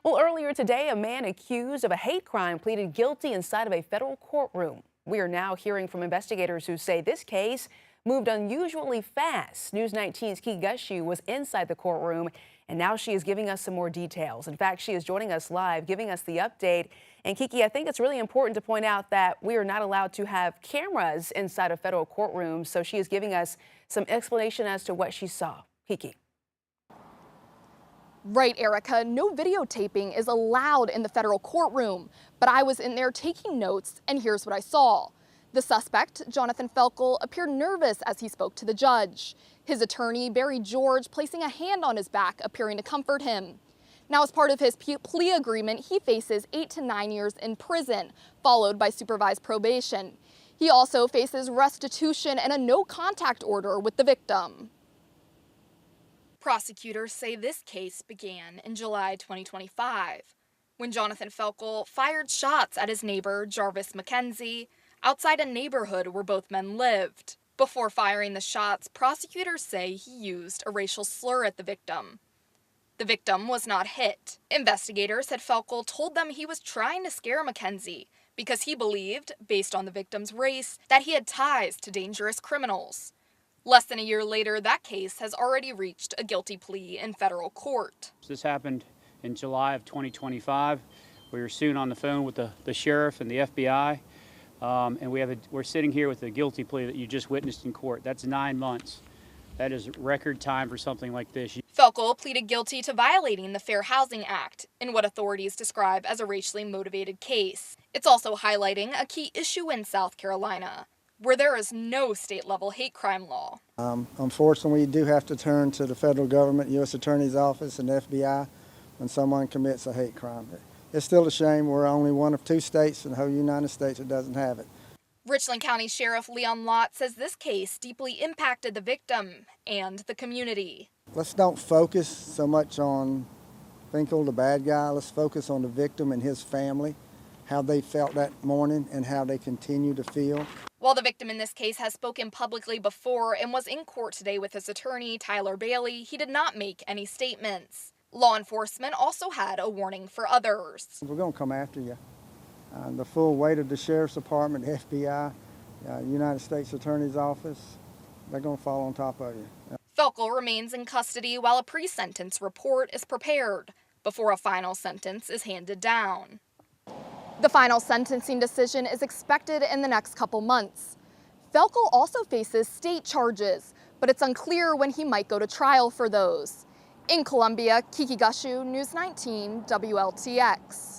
Well, earlier today, a man accused of a hate crime pleaded guilty inside of a federal courtroom. We are now hearing from investigators who say this case moved unusually fast. News 19's Kiki Gushu was inside the courtroom, and now she is giving us some more details. In fact, she is joining us live, giving us the update. And Kiki, I think it's really important to point out that we are not allowed to have cameras inside of federal courtrooms, so she is giving us some explanation as to what she saw. Kiki. Right, Erica, no videotaping is allowed in the federal courtroom, but I was in there taking notes, and here's what I saw. The suspect, Jonathan Felkel, appeared nervous as he spoke to the judge. His attorney, Barry George, placing a hand on his back, appearing to comfort him. Now, as part of his plea agreement, he faces 8 to 9 years in prison, followed by supervised probation. He also faces restitution and a no-contact order with the victim. Prosecutors say this case began in July 2025, when Jonathan Felkel fired shots at his neighbor, Jarvis McKenzie, outside a neighborhood where both men lived. Before firing the shots, prosecutors say he used a racial slur at the victim. The victim was not hit. Investigators said Felkel told them he was trying to scare McKenzie because he believed, based on the victim's race, that he had ties to dangerous criminals. Less than a year later, that case has already reached a guilty plea in federal court. This happened in July of 2025. We were soon on the phone with the sheriff and the FBI, and we're sitting here with a guilty plea that you just witnessed in court. That's 9 months. That is record time for something like this. Felkel pleaded guilty to violating the Fair Housing Act in what authorities describe as a racially motivated case. It's also highlighting a key issue in South Carolina, where there is no state-level hate crime law. Unfortunately, we do have to turn to the federal government, U.S. Attorney's Office, and FBI when someone commits a hate crime. It's still a shame we're only one of 2 states in the whole United States that doesn't have it. Richland County Sheriff Leon Lott says this case deeply impacted the victim and the community. Let's don't focus so much on Felkel, the bad guy. Let's focus on the victim and his family, how they felt that morning and how they continue to feel. While the victim in this case has spoken publicly before and was in court today with his attorney, Tyler Bailey, he did not make any statements. Law enforcement also had a warning for others. We're going to come after you. The full weight of the Sheriff's Department, FBI, United States Attorney's Office, they're going to fall on top of you. Felkel remains in custody while a pre-sentence report is prepared before a final sentence is handed down. The final sentencing decision is expected in the next couple months. Felkel also faces state charges, but it's unclear when he might go to trial for those. In Columbia, Kiki Gushu, News 19, WLTX.